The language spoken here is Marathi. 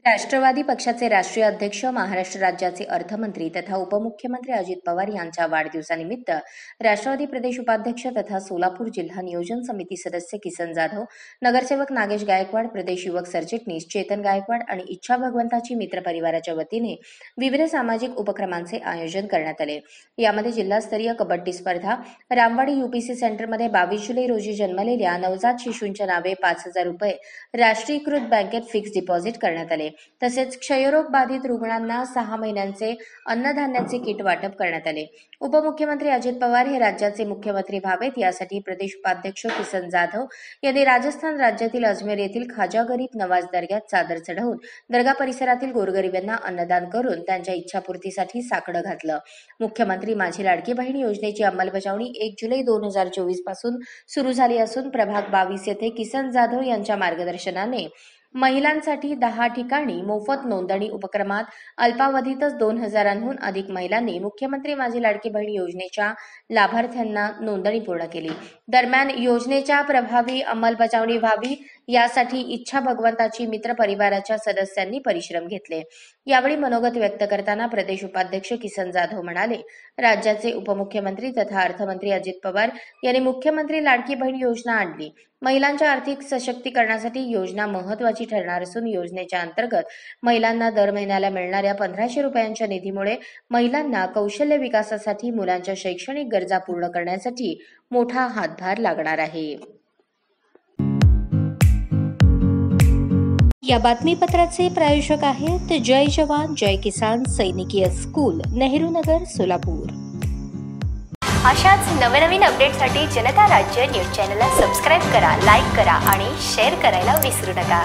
राष्ट्रवादी पक्षाचे राष्ट्रीय अध्यक्ष, महाराष्ट्र राज्याचे अर्थमंत्री तथा उपमुख्यमंत्री अजित पवार यांच्या वाढदिवसानिमित्त राष्ट्रवादी प्रदेश उपाध्यक्ष तथा सोलापूर जिल्हा नियोजन समिती सदस्य किसन जाधव, नगरसेवक नागेश गायकवाड, प्रदेश युवक सरचिटणीस चेतन गायकवाड आणि इच्छा भगवंताची मित्र परिवाराच्या वतीने विविध सामाजिक उपक्रमांचे आयोजन करण्यात आले। यामध्ये जिल्हास्तरीय कबड्डी स्पर्धा, रामवाडी यूपीसी सेंटरमध्ये 22 जुलै रोजी जन्मलेल्या नवजात शिशूंच्या नावे 5,000 रुपये राष्ट्रीयकृत बँकेत फिक्स डिपॉझिट करण्यात आले। तसेच क्षयरोग बाधित रुग्णांना 6 महिन्यांचे अन्नधान्याचे किट वाटप करण्यात आले। उपमुख्यमंत्री अजित पवार हे राज्याचे मुख्यमंत्री व्हावेत यासाठी प्रदेश उपाध्यक्ष किसन जाधव यांनी राजस्थान राज्यातील अजमेर येथील खाजा गरीब नवाज दर्ग्यात चादर चढवून दर्गा परिसरातील गोरगरिबांना अन्नदान करून त्यांच्या इच्छापूर्तीसाठी साकडं घातलं। मुख्यमंत्री माझी लाडकी बहीण योजनेची अंमलबजावणी 1 जुलै 2024 पासून सुरू झाली असून प्रभाग 22 येथे किसन जाधव यांच्या मार्गदर्शनाने महिलांसाठी 10 ठिकाणी मोफत नोंदणी उपक्रमात अल्पावधीतच 2,000हून अधिक महिलांनी मुख्यमंत्री माझी लाडकी बहीण योजनेच्या लाभार्थ्यांना नोंदणी पूर्ण केली। दरम्यान योजनेच्या प्रभावी अंमलबजावणी व्हावी यासाठी इच्छा भगवंताची मित्र परिवाराच्या सदस्यांनी परिश्रम घेतले। यावेळी मनोगत व्यक्त करताना प्रदेश उपाध्यक्ष किसन जाधव म्हणाले, राज्याचे उपमुख्यमंत्री तथा अर्थमंत्री अजित पवार यांनी मुख्यमंत्री लाडकी बहीण योजना आणली। महिलांच्या आर्थिक सशक्तीकरणासाठी योजना महत्त्वाची ठरणार असून योजनेच्या अंतर्गत महिलांना दर महिन्याला मिळणाऱ्या 1,500 रुपयांच्या निधीमुळे महिलांना कौशल्य विकासासाठी, मुलांच्या शैक्षणिक गरजा पूर्ण करण्यासाठी मोठा हातभार लागणार आहे। या बातमीपत्राचे प्रायोजक आहेत जय जवान जय किसान सैनिकीय स्कूल, नेहरू नगर, सोलापूर। अशाच नवनवीन अपडेटसाठी जनता राज्य न्यूज चॅनलला सबस्क्राईब करा, लाईक करा आणि शेअर करायला विसरू नका।